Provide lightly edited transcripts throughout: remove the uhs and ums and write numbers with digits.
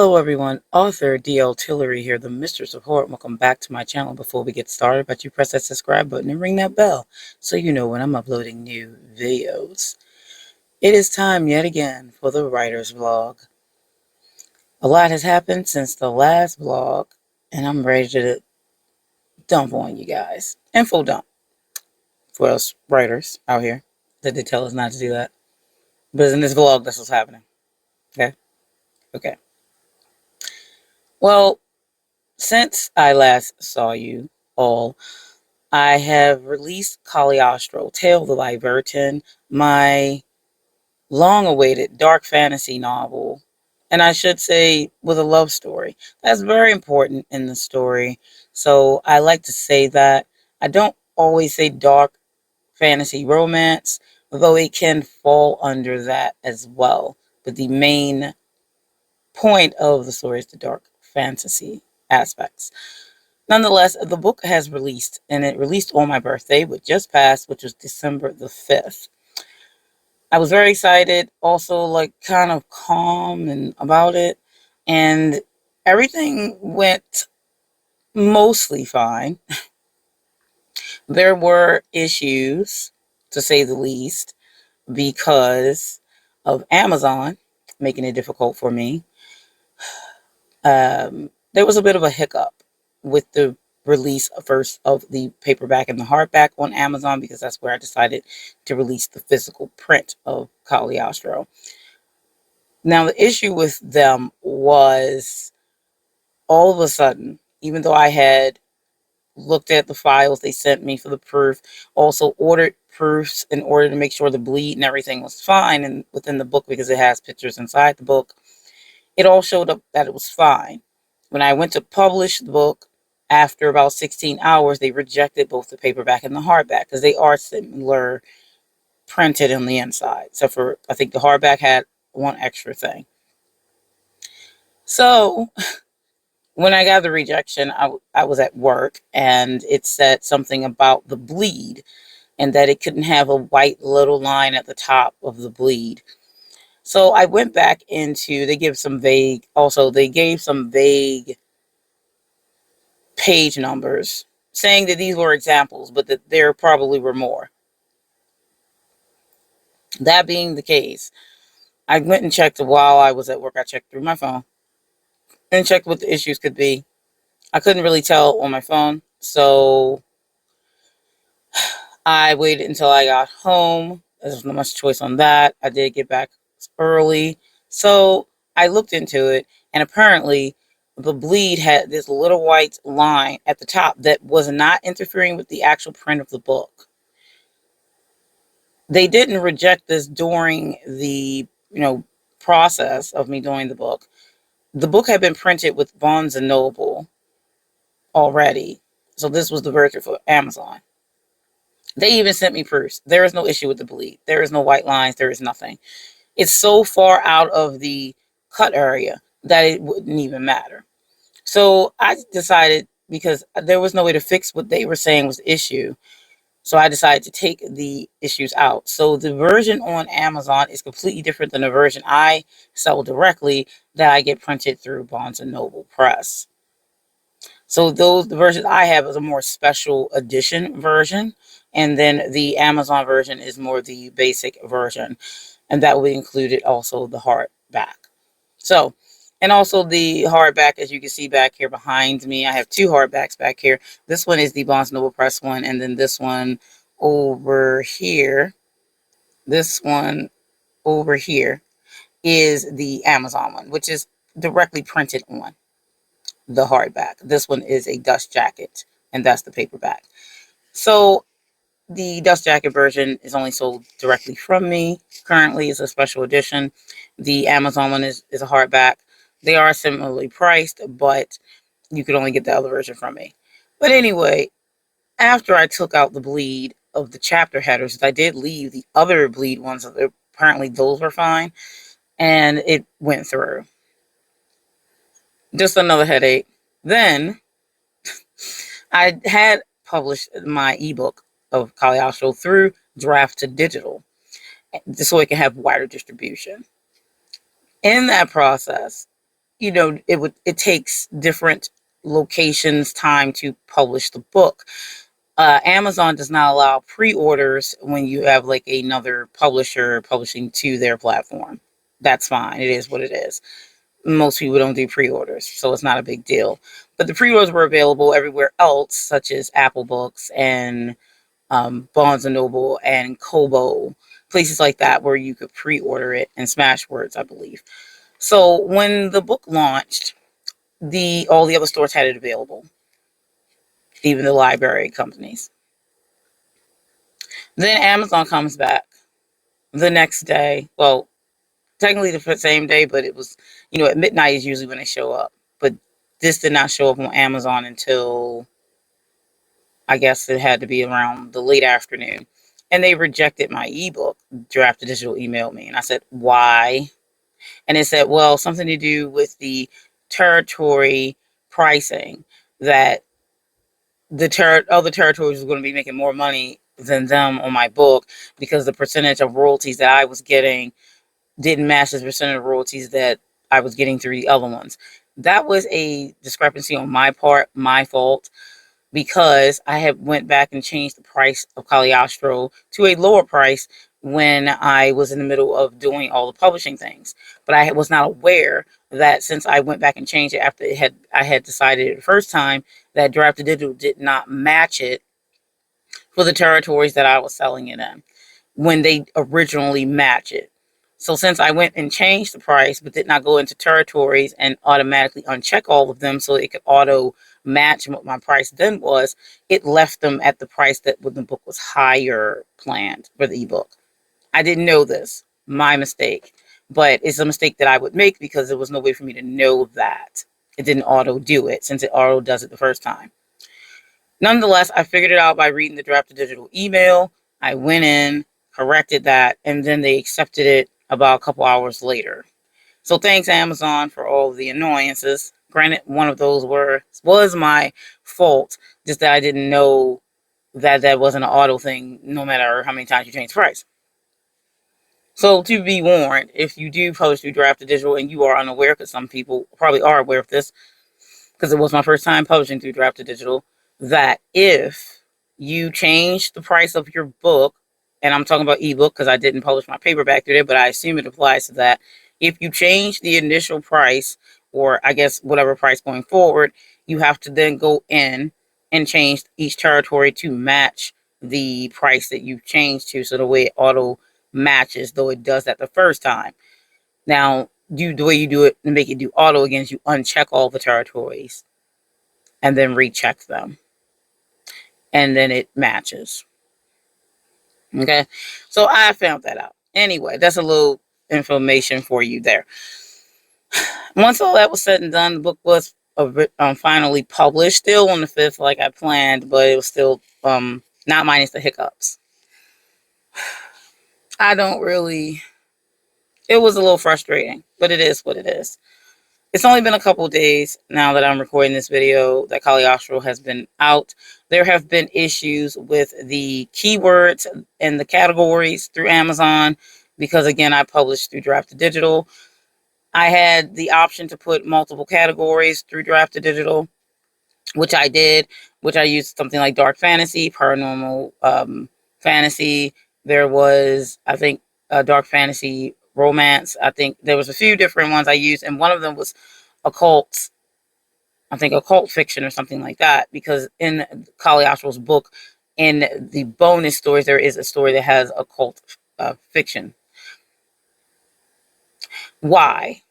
Hello everyone, author DL Tillery here, the Mistress of Horror. Welcome back to my channel. Before we get started, but you press that subscribe button and ring that bell so you know when I'm uploading new videos. It is time yet again for the writer's vlog. A lot has happened since the last vlog, and I'm ready to dump on you guys. Info dump for us writers out here that they tell us not to do that. But in this vlog, that's what's happening. Okay? Okay. Well, since I last saw you all, I have released Caliostro, Tale of the Libertin, my long-awaited dark fantasy novel, and I should say with a love story. That's very important in the story, so I like to say that. I don't always say dark fantasy romance, although it can fall under that as well, but the main point of the story is the dark fantasy aspects. Nonetheless, the book has released, and it released on my birthday, which just passed, which was December the 5th. I was very excited, also like kind of calm and about it, and everything went mostly fine. There were issues, to say the least, because of Amazon making it difficult for me. There was a bit of a hiccup with the release first of the paperback and the hardback on Amazon, because that's where I decided to release the physical print of Caliostro. Now, the issue with them was all of a sudden, even though I had looked at the files they sent me for the proof, also ordered proofs in order to make sure the bleed and everything was fine and within the book, because it has pictures inside the book, it all showed up that it was fine. When I went to publish the book, after about 16 hours, they rejected both the paperback and the hardback because they are similar printed on the inside. Except for, I think the hardback had one extra thing. So when I got the rejection, I was at work, and it said something about the bleed and that it couldn't have a white little line at the top of the bleed. So I went back into, they gave some vague page numbers, saying that these were examples, but that there probably were more. That being the case, I went and checked while I was at work. I checked through my phone and checked what the issues could be. I couldn't really tell on my phone, so I waited until I got home. There's not much choice on that. I did get back early, so I looked into it, and apparently the bleed had this little white line at the top that was not interfering with the actual print of the book. They didn't reject this during the process of me doing the book. The book had been printed with Barnes and Noble already, so this was the version for Amazon. They even sent me proofs. There is no issue with the bleed. There is no white lines. There is nothing. It's so far out of the cut area that it wouldn't even matter. So I decided, because there was no way to fix what they were saying was the issue, so I decided to take the issues out. So the version on Amazon is completely different than the version I sell directly that I get printed through Barnes and Noble Press. So the version I have is a more special edition version, and then the Amazon version is more the basic version, and that will include also the hardback. So, and also the hardback, as you can see back here behind me, I have two hardbacks back here. This one is the Barnes Noble Press one, and then this one over here, this one over here is the Amazon one, which is directly printed on the hardback. This one is a dust jacket, and that's the paperback. So the dust jacket version is only sold directly from me. Currently, it's a special edition. The Amazon one is a hardback. They are similarly priced, but you could only get the other version from me. But anyway, after I took out the bleed of the chapter headers, I did leave the other bleed ones. Apparently those were fine, and it went through. Just another headache. Then I had published my ebook of Caliostro through Draft to Digital, so it can have wider distribution. In that process, it takes different locations time to publish the book. Amazon does not allow pre-orders when you have like another publisher publishing to their platform. That's fine. It is what it is. Most people don't do pre-orders, so it's not a big deal. But the pre-orders were available everywhere else, such as Apple Books and Barnes and Noble and Kobo, places like that where you could pre-order it, and Smashwords, I believe. So when the book launched, all the other stores had it available, even the library companies. Then Amazon comes back the next day. Well, technically the same day, but it was, at midnight is usually when they show up. But this did not show up on Amazon until, I guess it had to be around the late afternoon. And they rejected my ebook. Draft Digital emailed me. And I said, why? And it said, well, something to do with the territory pricing, that other territories were going to be making more money than them on my book because the percentage of royalties that I was getting didn't match the percentage of royalties that I was getting through the other ones. That was a discrepancy on my part, my fault, because I had went back and changed the price of Caliostro to a lower price when I was in the middle of doing all the publishing things. But I was not aware that since I went back and changed it after I had decided the first time that Draft Digital did not match it for the territories that I was selling it in when they originally match it. So since I went and changed the price but did not go into territories and automatically uncheck all of them so it could auto match what my price then was, it left them at the price that when the book was higher planned for the ebook. I didn't know this. My mistake. But it's a mistake that I would make because there was no way for me to know that. It didn't auto do it since it auto does it the first time. Nonetheless, I figured it out by reading the Draft Digital email. I went in, corrected that, and then they accepted it about a couple hours later. So thanks, Amazon, for all of the annoyances. Granted, one of those was my fault, just that I didn't know that wasn't an auto thing, no matter how many times you change the price. So to be warned, if you do publish through Draft Digital and you are unaware, because some people probably are aware of this, because it was my first time publishing through Draft Digital, that if you change the price of your book, and I'm talking about ebook because I didn't publish my paperback through there, but I assume it applies to that. If you change the initial price, or I guess whatever price going forward, you have to then go in and change each territory to match the price that you've changed to, so the way it auto matches, though it does that the first time. Now, the way you do it to make it do auto again is you uncheck all the territories and then recheck them. And then it matches. Okay, so I found that out. Anyway, that's a little information for you there. Once all that was said and done, the book was finally published, still on the 5th like I planned, but it was still not minus the hiccups. It was a little frustrating, but it is what it is. It's only been a couple days now that I'm recording this video that Caliostro has been out. There have been issues with the keywords and the categories through Amazon because, again, I published through Draft Digital. I had the option to put multiple categories through Draft Digital, which I did, which I used something like dark fantasy, paranormal fantasy. There was, I think, dark fantasy romance. I think there was a few different ones I used, and one of them was occult, I think occult fiction or something like that, because in Caliostro's book, in the bonus stories, there is a story that has occult fiction. Why?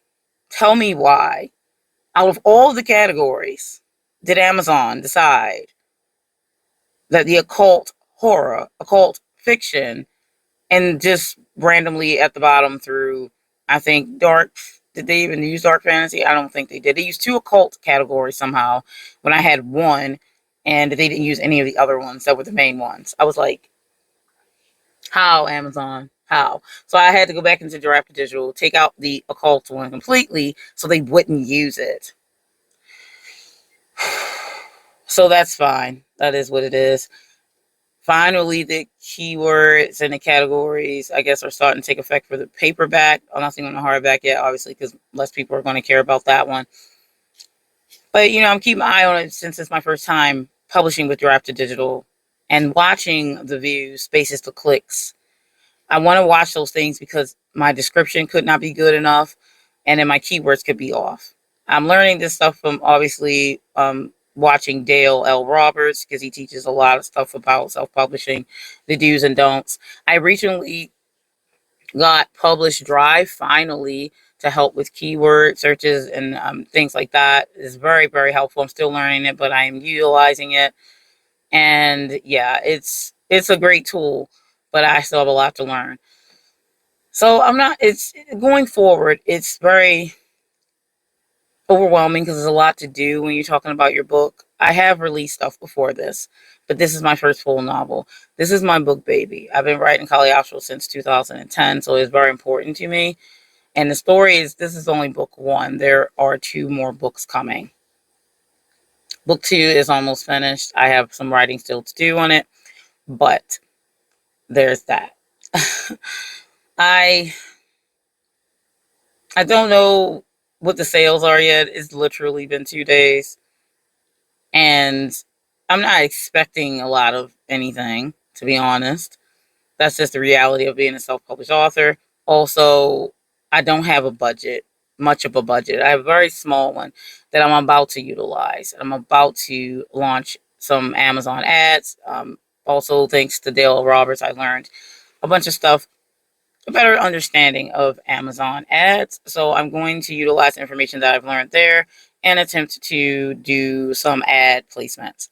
Tell me why. Out of all the categories, did Amazon decide that the occult horror, occult fiction, and just randomly at the bottom through, I think, dark, did they even use dark fantasy? I don't think they did. They used 2 occult categories somehow when I had 1, and they didn't use any of the other ones that were the main ones. I was like, how, Amazon? How? So I had to go back into Draft Digital, take out the occult one completely so they wouldn't use it. So that's fine. That is what it is. Finally, the keywords and the categories, I guess, are starting to take effect for the paperback. Nothing on the hardback yet, obviously, because less people are going to care about that one. But, I'm keeping my eye on it since it's my first time publishing with Draft to Digital and watching the views, spaces to clicks. I want to watch those things because my description could not be good enough and then my keywords could be off. I'm learning this stuff from obviously watching Dale L. Roberts because he teaches a lot of stuff about self-publishing, the do's and don'ts. I recently got Publish Drive finally to help with keyword searches and things like that. It's very, very helpful. I'm still learning it, but I am utilizing it. And yeah, it's a great tool, but I still have a lot to learn. So it's going forward. It's very overwhelming because there's a lot to do when you're talking about your book. I have released stuff before this, but this is my first full novel. This is my book baby. I've been writing Caliostro since 2010, so it's very important to me. And the story is, this is only book one. There are 2 more books coming. Book 2 is almost finished. I have some writing still to do on it, but there's that. I don't know what the sales are yet. It's literally been 2 days. And I'm not expecting a lot of anything, to be honest. That's just the reality of being a self-published author. Also, I don't have a budget, much of a budget. I have a very small one that I'm about to utilize. I'm about to launch some Amazon ads. Also, thanks to Dale Roberts, I learned a bunch of stuff, a better understanding of Amazon ads. So I'm going to utilize the information that I've learned there and attempt to do some ad placements.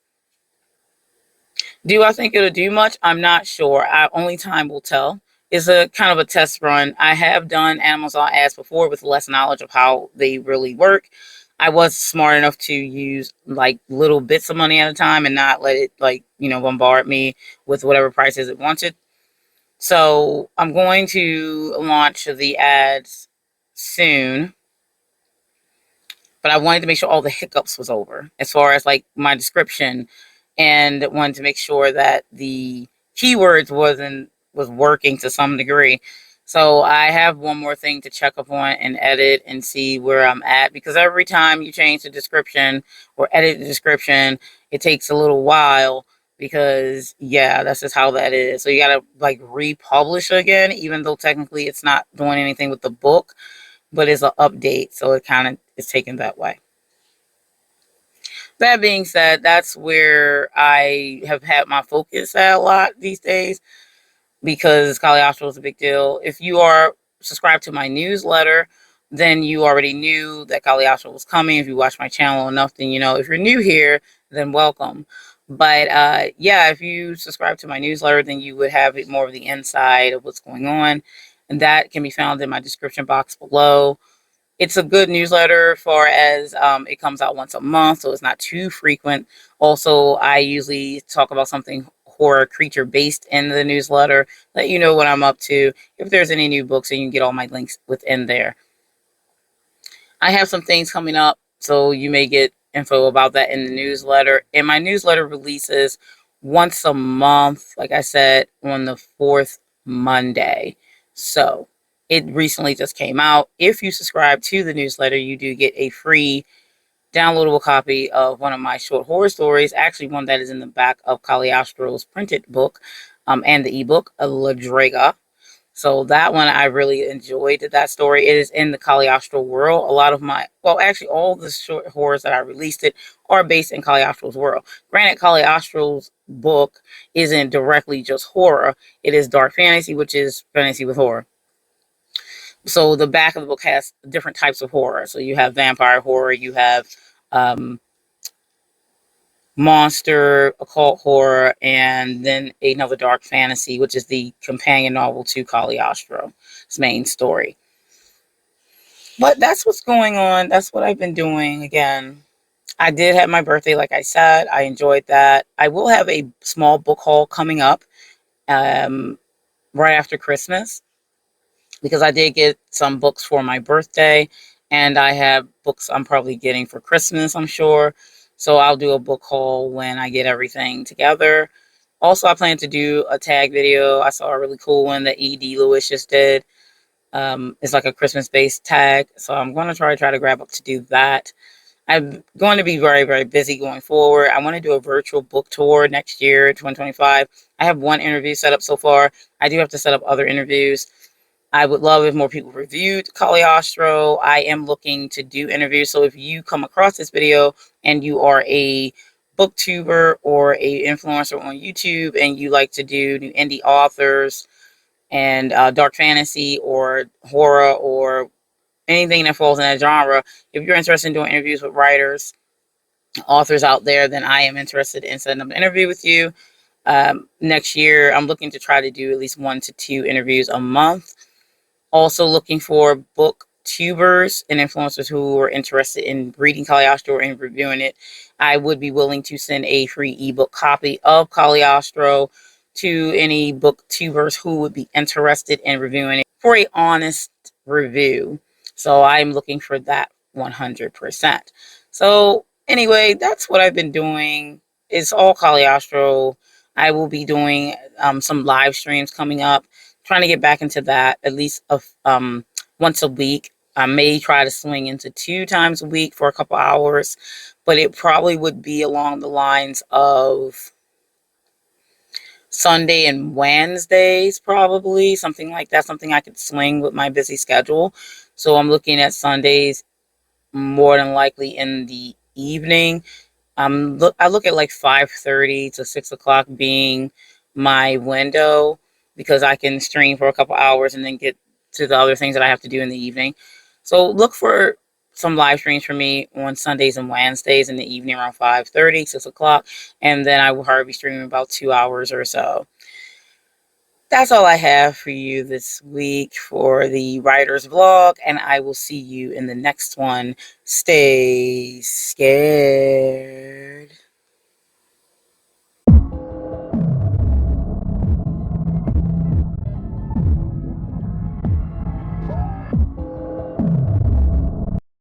Do I think it'll do much? I'm not sure. Only time will tell. It's a kind of a test run. I have done Amazon ads before with less knowledge of how they really work. I was smart enough to use like little bits of money at a time and not let it bombard me with whatever prices it wanted. So I'm going to launch the ads soon, but I wanted to make sure all the hiccups was over as far as like my description, and wanted to make sure that the keywords was working to some degree. So I have one more thing to check up on and edit and see where I'm at, because every time you change the description or edit the description, it takes a little while, because yeah, that's just how that is. So you gotta like republish again, even though technically it's not doing anything with the book, but it's an update, so it kind of is taken that way. That being said, that's where I have had my focus at a lot these days, because Caliostro is a big deal. If you are subscribed to my newsletter, then you already knew that Caliostro was coming. If you watch my channel enough, then you know. If you're new here, then welcome. But yeah, if you subscribe to my newsletter, then you would have more of the inside of what's going on. And that can be found in my description box below. It's a good newsletter as far as it comes out once a month, so it's not too frequent. Also, I usually talk about something horror creature based in the newsletter, let you know what I'm up to. If there's any new books, and you can get all my links within there. I have some things coming up, so you may get info about that in the newsletter. And my newsletter releases once a month, like I said, on the 4th Monday. So it recently just came out. If you subscribe to the newsletter, you do get a free downloadable copy of one of my short horror stories, actually one that is in the back of Caliostro's printed book, and the ebook, La Draga. So that one I really enjoyed, that story. It is in the Caliostro world. A lot of actually all the short horrors that I released are based in Caliostro's world. Granted, Caliostro's book isn't directly just horror. It is dark fantasy, which is fantasy with horror. So the back of the book has different types of horror. So you have vampire horror, you have monster, occult horror, and then another dark fantasy, which is the companion novel to Caliostro's main story. But that's what's going on. That's what I've been doing. Again, I did have my birthday, like I said. I enjoyed that. I will have a small book haul coming up right after Christmas, because I did get some books for my birthday, and I have books I'm probably getting for Christmas, I'm sure. So I'll do a book haul when I get everything together. Also, I plan to do a tag video. I saw a really cool one that ED Lewis just did. It's like a Christmas-based tag, so I'm going to try to grab up to do that. I'm going to be very, very busy going forward. I want to do a virtual book tour next year, 2025. I have one interview set up so far. I do have to set up other interviews. I would love if more people reviewed Caliostro. I am looking to do interviews. So if you come across this video and you are a booktuber or a influencer on YouTube and you like to do new indie authors and dark fantasy or horror or anything that falls in that genre, if you're interested in doing interviews with writers, authors out there, then I am interested in setting up an interview with you. Next year, I'm looking to try to do at least 1 to 2 interviews a month. Also looking for booktubers and influencers who are interested in reading Caliostro and reviewing it. I would be willing to send a free ebook copy of Caliostro to any booktubers who would be interested in reviewing it for a honest review. So I'm looking for that 100%. So anyway, that's what I've been doing. It's all Caliostro. I will be doing some live streams coming up, trying to get back into that at least once a week. I may try to swing into 2 times a week for a couple hours, but it probably would be along the lines of Sunday and Wednesdays, probably something like that, something I could swing with my busy schedule. So I'm looking at Sundays more than likely in the evening. I look at like 5:30 to 6 o'clock being my window, because I can stream for a couple hours and then get to the other things that I have to do in the evening. So look for some live streams for me on Sundays and Wednesdays in the evening around 5:30, 6 o'clock, and then I will hardly be streaming about 2 hours or so. That's all I have for you this week for the writer's vlog, and I will see you in the next one. Stay scared.